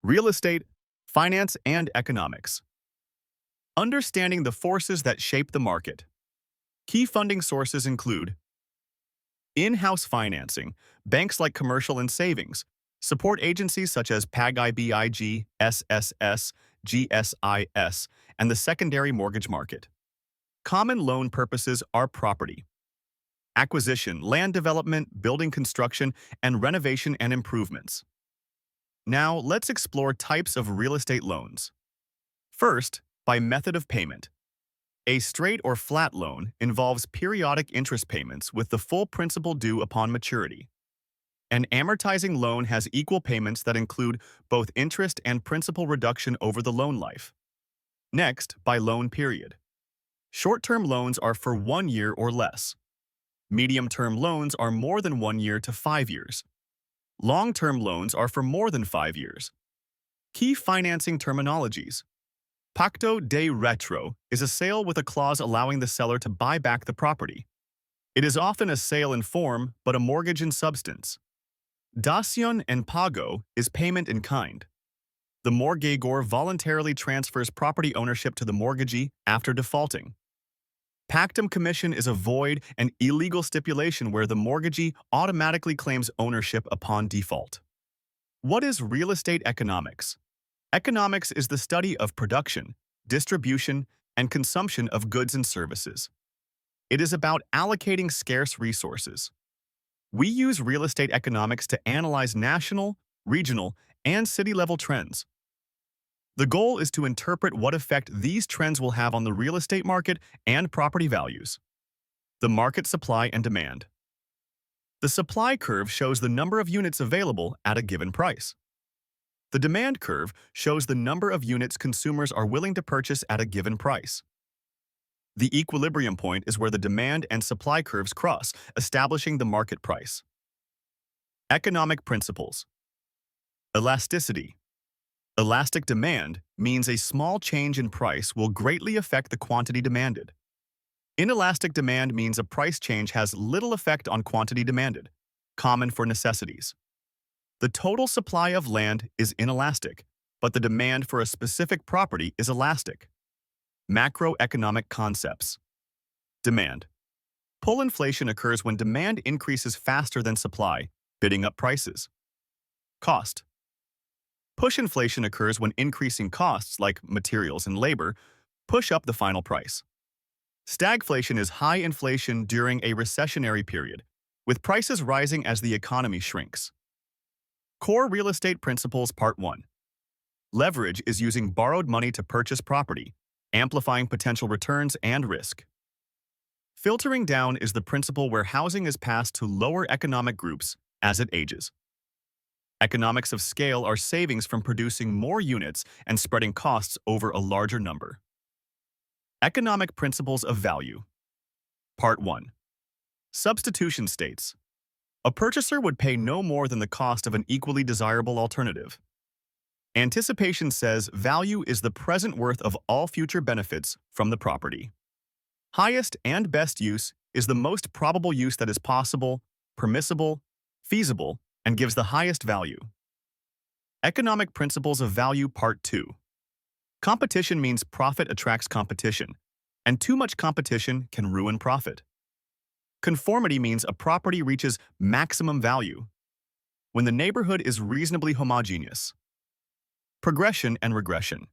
real estate, finance, and economics. Understanding the forces that shape the market. Key funding sources include in-house financing, banks like Commercial and Savings, support agencies such as PAGI, SSS, GSIS, and the secondary mortgage market. Common loan purposes are property, acquisition, land development, building construction, and renovation and improvements. Now, let's explore types of real estate loans. First, by method of payment. A straight or flat loan involves periodic interest payments with the full principal due upon maturity. An amortizing loan has equal payments that include both interest and principal reduction over the loan life. Next, by loan period. Short-term loans are for 1 year or less. Medium-term loans are more than 1 year to 5 years. Long-term loans are for more than 5 years. Key financing terminologies. Pacto de retro is a sale with a clause allowing the seller to buy back the property. It is often a sale in form, but a mortgage in substance. Dación en pago is payment in kind. The mortgagor voluntarily transfers property ownership to the mortgagee after defaulting. Pactum commission is a void and illegal stipulation where the mortgagee automatically claims ownership upon default. What is real estate economics? Economics is the study of production, distribution, and consumption of goods and services. It is about allocating scarce resources. We use real estate economics to analyze national, regional, and city-level trends. The goal is to interpret what effect these trends will have on the real estate market and property values. The market supply and demand. The supply curve shows the number of units available at a given price. The demand curve shows the number of units consumers are willing to purchase at a given price. The equilibrium point is where the demand and supply curves cross, establishing the market price. Economic principles. Elasticity. Elastic demand means a small change in price will greatly affect the quantity demanded. Inelastic demand means a price change has little effect on quantity demanded, common for necessities. The total supply of land is inelastic, but the demand for a specific property is elastic. Macroeconomic concepts. Demand. Pull inflation occurs when demand increases faster than supply, bidding up prices. Cost. Push inflation occurs when increasing costs like materials and labor push up the final price. Stagflation is high inflation during a recessionary period, with prices rising as the economy shrinks. Core Real Estate Principles Part 1. Leverage is using borrowed money to purchase property, amplifying potential returns and risk. Filtering down is the principle where housing is passed to lower economic groups as it ages. Economics of scale are savings from producing more units and spreading costs over a larger number. Economic Principles of Value. Part 1. Substitution states, a purchaser would pay no more than the cost of an equally desirable alternative. Anticipation says value is the present worth of all future benefits from the property. Highest and best use is the most probable use that is possible, permissible, feasible, and gives the highest value. Economic Principles of Value Part 2. Competition means profit attracts competition, and too much competition can ruin profit. Conformity means a property reaches maximum value when the neighborhood is reasonably homogeneous. Progression and regression.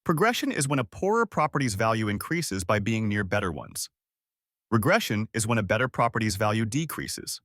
Progression is when a poorer property's value increases by being near better ones. Regression is when a better property's value decreases.